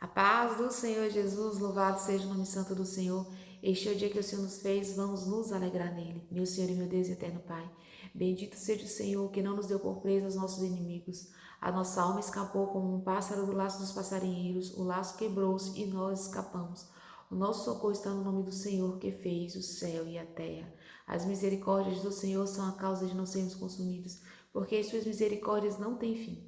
A paz do Senhor Jesus, louvado seja o nome santo do Senhor. Este é o dia que o Senhor nos fez, vamos nos alegrar nele. Meu Senhor e meu Deus e eterno Pai, bendito seja o Senhor que não nos deu por presa aos nossos inimigos. A nossa alma escapou como um pássaro do laço dos passarinheiros, o laço quebrou-se e nós escapamos. O nosso socorro está no nome do Senhor que fez o céu e a terra. As misericórdias do Senhor são a causa de não sermos consumidos, porque as suas misericórdias não têm fim.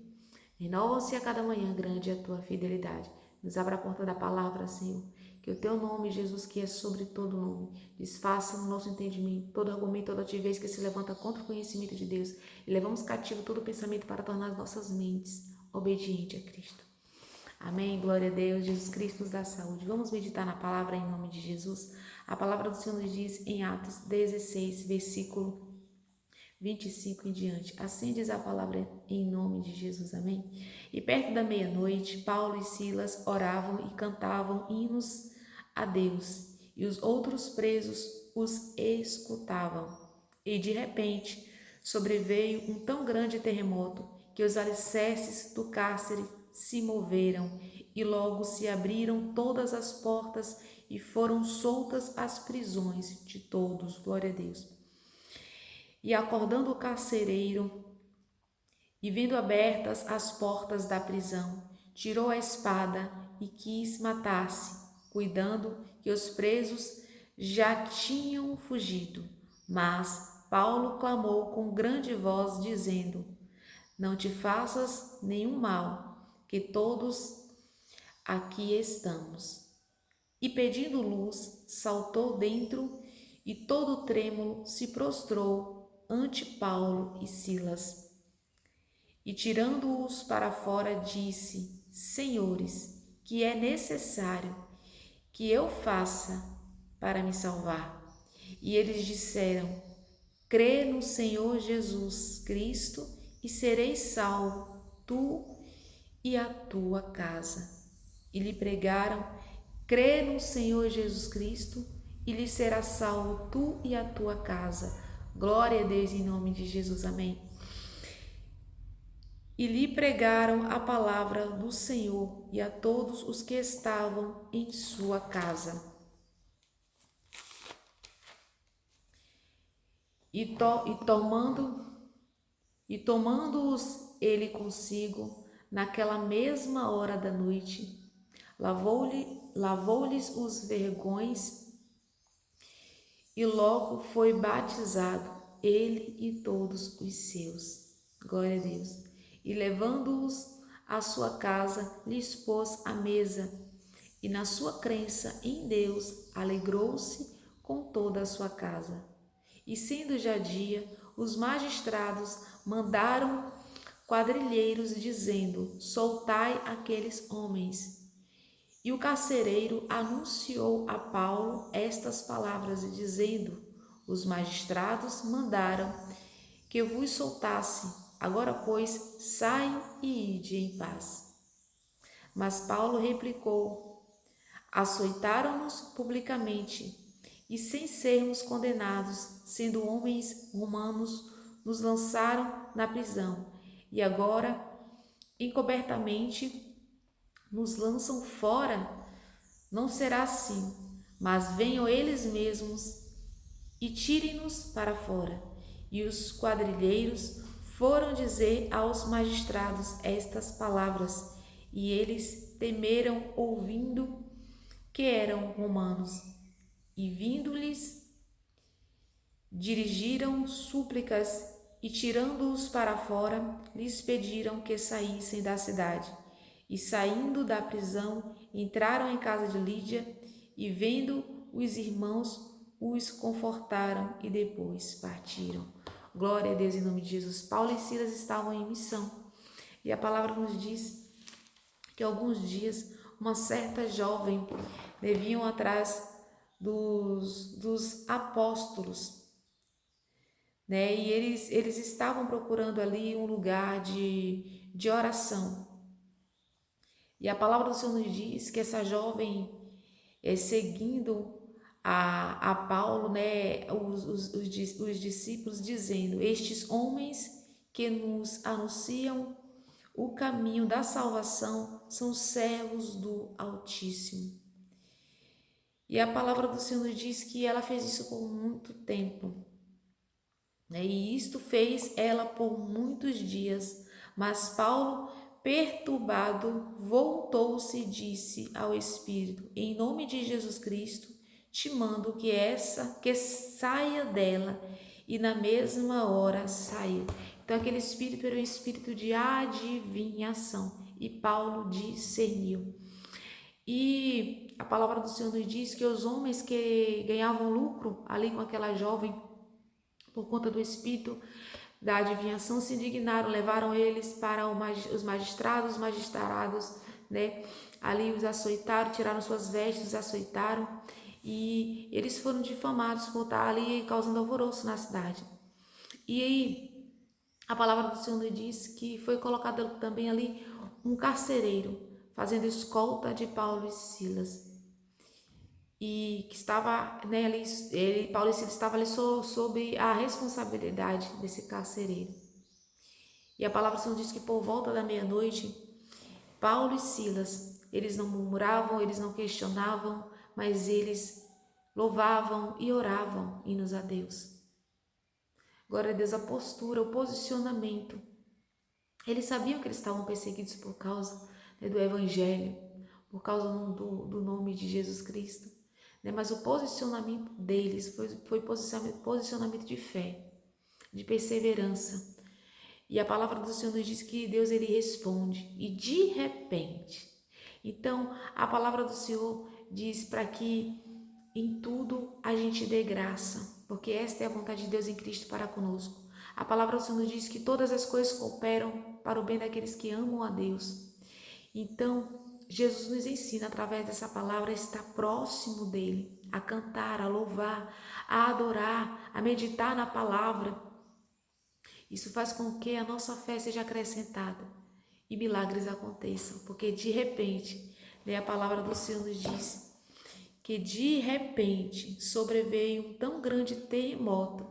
Renovam-se a cada manhã, grande é a tua fidelidade. Nos abra a porta da palavra, Senhor. Que o teu nome, Jesus, que é sobre todo nome, desfaça no nosso entendimento todo argumento, toda altivez que se levanta contra o conhecimento de Deus. E levamos cativo todo pensamento para tornar as nossas mentes obedientes a Cristo. Amém. Glória a Deus. Jesus Cristo nos dá saúde. Vamos meditar na palavra em nome de Jesus. A palavra do Senhor nos diz em Atos 16, versículo 25 em diante. Assim diz a palavra em nome de Jesus. Amém. E perto da meia-noite, Paulo e Silas oravam e cantavam hinos a Deus, e os outros presos os escutavam. E de repente sobreveio um tão grande terremoto que os alicerces do cárcere se moveram, e logo se abriram todas as portas e foram soltas as prisões de todos. Glória a Deus. E acordando o carcereiro, e vendo abertas as portas da prisão, tirou a espada e quis matar-se, cuidando que os presos já tinham fugido. Mas Paulo clamou com grande voz, dizendo: Não te faças nenhum mal, que todos aqui estamos. E pedindo luz, saltou dentro e todo trêmulo se prostrou ante Paulo e Silas. E tirando-os para fora, disse: Senhores, que é necessário que eu faça para me salvar? E eles disseram: Crê no Senhor Jesus Cristo e sereis salvo, tu e a tua casa. E lhe pregaram: Crê no Senhor Jesus Cristo e lhe será salvo tu e a tua casa. Glória a Deus em nome de Jesus. Amém. E lhe pregaram a palavra do Senhor e a todos os que estavam em sua casa. E tomando-os ele consigo, naquela mesma hora da noite, lavou-lhes os vergões e logo foi batizado, ele e todos os seus. Glória a Deus. E levando-os à sua casa, lhes pôs a mesa, e na sua crença em Deus, alegrou-se com toda a sua casa. E sendo já dia, os magistrados mandaram quadrilheiros, dizendo: Soltai aqueles homens. E o carcereiro anunciou a Paulo estas palavras, dizendo: Os magistrados mandaram que eu vos soltasse. Agora, pois, saiam e ide em paz. Mas Paulo replicou: Açoitaram-nos publicamente, e sem sermos condenados, sendo homens romanos, nos lançaram na prisão. E agora, encobertamente, nos lançam fora. Não será assim, mas venham eles mesmos e tirem-nos para fora. E os quadrilheiros foram dizer aos magistrados estas palavras, e eles temeram, ouvindo que eram romanos, e vindo-lhes dirigiram súplicas, e tirando-os para fora, lhes pediram que saíssem da cidade. E saindo da prisão, entraram em casa de Lídia, e vendo os irmãos, os confortaram e depois partiram. Glória a Deus em nome de Jesus. Paulo e Silas estavam em missão, e a palavra nos diz que alguns dias uma certa jovem vinham atrás dos apóstolos, né? E eles estavam procurando ali um lugar de oração. E a palavra do Senhor nos diz que essa jovem, seguindo a Paulo, né, os discípulos, dizendo: Estes homens que nos anunciam o caminho da salvação são servos do Altíssimo. E a palavra do Senhor diz que ela fez isso por muito tempo, né? E isto fez ela por muitos dias. Mas Paulo, perturbado, voltou-se e disse ao Espírito: em nome de Jesus Cristo, te mando que saia dela. E na mesma hora saiu. Então aquele espírito era um espírito de adivinhação. E Paulo discerniu. E a palavra do Senhor nos diz que os homens que ganhavam lucro ali com aquela jovem, por conta do espírito da adivinhação, se indignaram, levaram eles para os magistrados, né? Ali os açoitaram, tiraram suas vestes, os açoitaram, e eles foram difamados por estar ali causando alvoroço na cidade. E aí a palavra do Senhor diz que foi colocado também ali um carcereiro, fazendo escolta de Paulo e Silas. E que estava, né, ali, Paulo e Silas estavam ali sob a responsabilidade desse carcereiro. E a palavra do Senhor diz que por volta da meia-noite, Paulo e Silas, eles não murmuravam, eles não questionavam, mas eles louvavam e oravam hinos a Deus. Glória a Deus, a postura, o posicionamento. Eles sabiam que eles estavam perseguidos por causa, né, do Evangelho, por causa do nome de Jesus Cristo. Né? Mas o posicionamento deles foi posicionamento de fé, de perseverança. E a palavra do Senhor nos diz que Deus ele responde, e de repente. Então, a palavra do Senhor diz para que em tudo a gente dê graça, porque esta é a vontade de Deus em Cristo para conosco. A palavra do Senhor diz que todas as coisas cooperam para o bem daqueles que amam a Deus. Então, Jesus nos ensina através dessa palavra a estar próximo dele, a cantar, a louvar, a adorar, a meditar na palavra. Isso faz com que a nossa fé seja acrescentada e milagres aconteçam, porque de repente, né, a palavra do Senhor nos diz que de repente sobreveio um tão grande terremoto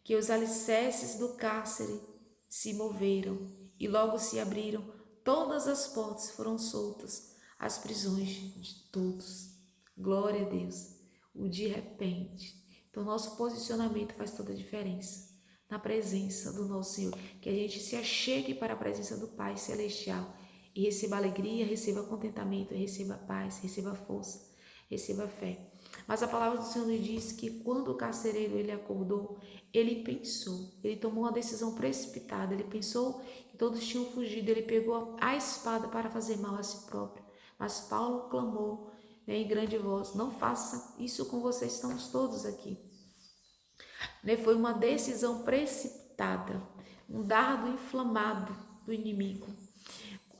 que os alicerces do cárcere se moveram e logo se abriram, todas as portas foram soltas, as prisões de todos. Glória a Deus. O de repente. Então, nosso posicionamento faz toda a diferença na presença do nosso Senhor. Que a gente se achegue para a presença do Pai Celestial e receba alegria, receba contentamento, receba paz, receba força, receba fé. Mas a palavra do Senhor nos diz que quando o carcereiro ele acordou, ele pensou, ele tomou uma decisão precipitada, ele pensou que todos tinham fugido, ele pegou a espada para fazer mal a si próprio. Mas Paulo clamou, né, em grande voz: não faça isso com vocês, estamos todos aqui. Né, foi uma decisão precipitada, um dardo inflamado do inimigo.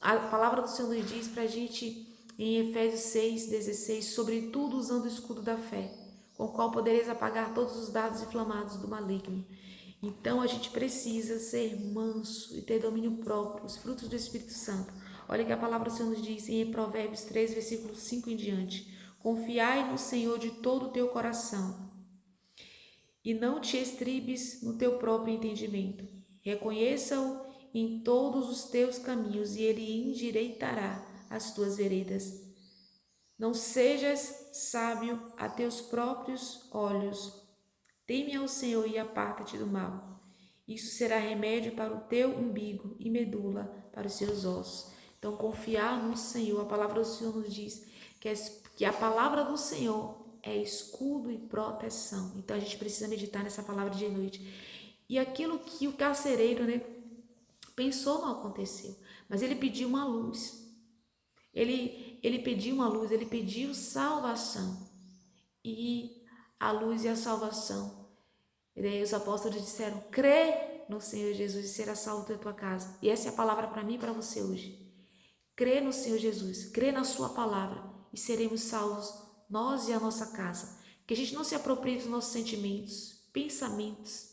A palavra do Senhor nos diz para a gente em Efésios 6,16, sobretudo usando o escudo da fé, com o qual podereis apagar todos os dardos inflamados do maligno. Então a gente precisa ser manso e ter domínio próprio, os frutos do Espírito Santo. Olha que a palavra do Senhor nos diz em Provérbios 3, versículo 5 em diante: confiai no Senhor de todo o teu coração e não te estribes no teu próprio entendimento. Reconheça-o em todos os teus caminhos e ele endireitará as tuas veredas. Não sejas sábio a teus próprios olhos. Teme ao Senhor e aparta-te do mal. Isso será remédio para o teu umbigo e medula para os seus ossos. Então, confiar no Senhor. A palavra do Senhor nos diz que a palavra do Senhor é escudo e proteção. Então, a gente precisa meditar nessa palavra de noite. E aquilo que o carcereiro, né, pensou não aconteceu, mas ele pediu uma luz. Ele pediu uma luz, ele pediu salvação. E a luz e a salvação. E daí os apóstolos disseram: crê no Senhor Jesus e será salvo da tua casa. E essa é a palavra para mim e para você hoje. Crê no Senhor Jesus, crê na sua palavra e seremos salvos, nós e a nossa casa. Que a gente não se aproprie dos nossos sentimentos, pensamentos,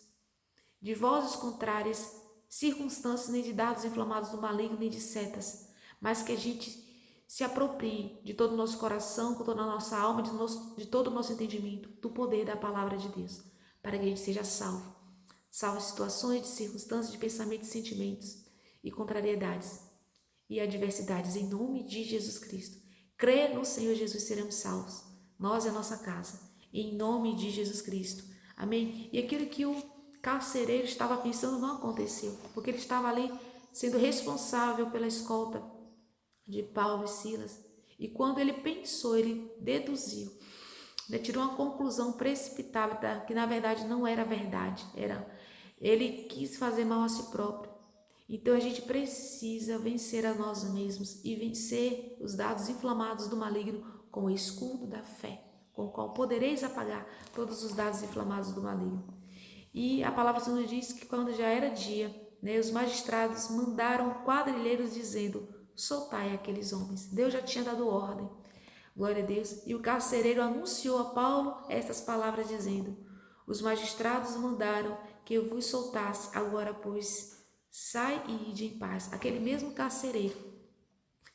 de vozes contrárias, circunstâncias, nem de dardos inflamados do maligno, nem de setas, mas que a gente se aproprie de todo o nosso coração, com toda a nossa alma, de todo o nosso entendimento, do poder da palavra de Deus, para que a gente seja salvo. Salvo de situações, de circunstâncias, de pensamentos e sentimentos e contrariedades. e adversidades, em nome de Jesus Cristo. Crê no Senhor Jesus, seremos salvos, nós e a nossa casa, em nome de Jesus Cristo. Amém? E aquilo que o carcereiro estava pensando não aconteceu, porque ele estava ali sendo responsável pela escolta de Paulo e Silas. E quando ele pensou, ele deduziu, né, tirou uma conclusão precipitada, que na verdade não era verdade, ele quis fazer mal a si próprio. Então a gente precisa vencer a nós mesmos e vencer os dados inflamados do maligno com o escudo da fé, com o qual podereis apagar todos os dados inflamados do maligno. E a palavra do Senhor diz que quando já era dia, né, os magistrados mandaram quadrilheiros dizendo: soltai aqueles homens. Deus já tinha dado ordem. Glória a Deus. E o carcereiro anunciou a Paulo estas palavras dizendo: os magistrados mandaram que eu vos soltasse, agora pois sai e ide em paz. Aquele mesmo carcereiro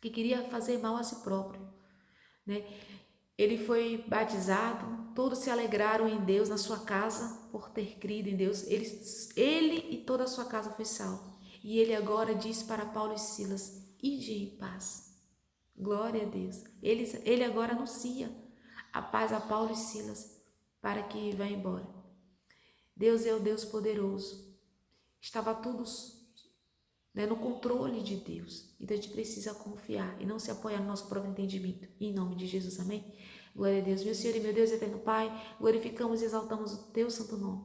que queria fazer mal a si próprio, né? Ele foi batizado, todos se alegraram em Deus, na sua casa, por ter crido em Deus. Ele e toda a sua casa foi salvo. E ele agora diz para Paulo e Silas: ide em paz. Glória a Deus. Ele agora anuncia a paz a Paulo e Silas para que vá embora. Deus é o Deus poderoso. Estava tudo, né, no controle de Deus. Então a gente precisa confiar e não se apoiar no nosso próprio entendimento. Em nome de Jesus, amém? Glória a Deus. Meu Senhor e meu Deus eterno Pai, glorificamos e exaltamos o teu santo nome.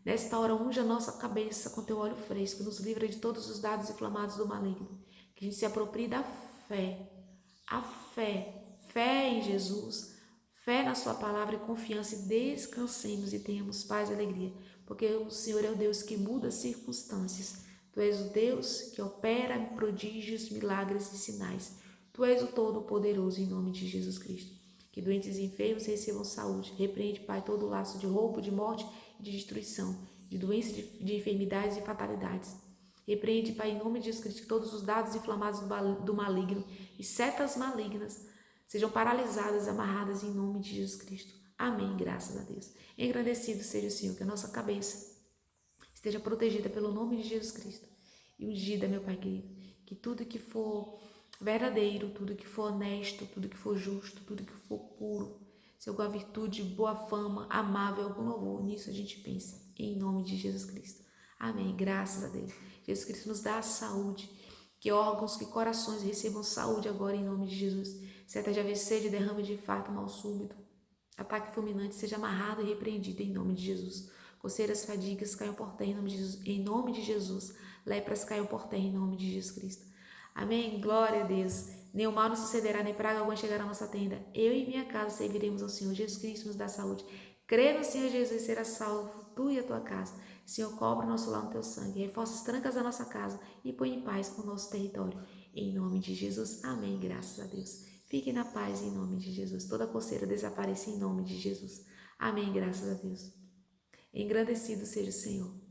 Nesta hora, unge a nossa cabeça com teu óleo fresco, nos livra de todos os dados inflamados do maligno. Que a gente se aproprie da fé. A fé em Jesus, fé na sua palavra e confiança, e descansemos e tenhamos paz e alegria, porque o Senhor é o Deus que muda as circunstâncias. Tu és o Deus que opera prodígios, milagres e sinais. Tu és o Todo-Poderoso, em nome de Jesus Cristo. Que doentes e enfermos recebam saúde. Repreende, Pai, todo o laço de roubo, de morte e de destruição, de doenças, de enfermidades e fatalidades. Repreende, Pai, em nome de Jesus Cristo, que todos os dados inflamados do maligno e setas malignas sejam paralisadas, amarradas em nome de Jesus Cristo. Amém, graças a Deus. Engrandecido seja o Senhor, que a nossa cabeça esteja protegida pelo nome de Jesus Cristo. E ungida, meu Pai querido, que tudo que for verdadeiro, tudo que for honesto, tudo que for justo, tudo que for puro, se alguma virtude, boa fama, amável, algum louvor, nisso a gente pensa, em nome de Jesus Cristo. Amém, graças a Deus. Jesus Cristo nos dá a saúde, que órgãos, que corações recebam saúde agora em nome de Jesus. Seta de AVC, de derrame de infarto, mal súbito, ataque fulminante, seja amarrado e repreendido em nome de Jesus. Coceiras, fadigas, caiam por terra em nome de Jesus. Em nome de Jesus. Lepras caiam por terra em nome de Jesus Cristo. Amém? Glória a Deus. Nenhum mal nos sucederá, nem praga alguma chegará à nossa tenda. Eu e minha casa serviremos ao Senhor. Jesus Cristo nos dá saúde. Crê no Senhor Jesus e será salvo, tu e a tua casa. Senhor, cobre nosso lar no teu sangue. Reforça as trancas da nossa casa e põe em paz o nosso território. Em nome de Jesus. Amém. Graças a Deus. Fique na paz em nome de Jesus. Toda coceira desapareça em nome de Jesus. Amém. Graças a Deus. Engrandecido seja o Senhor.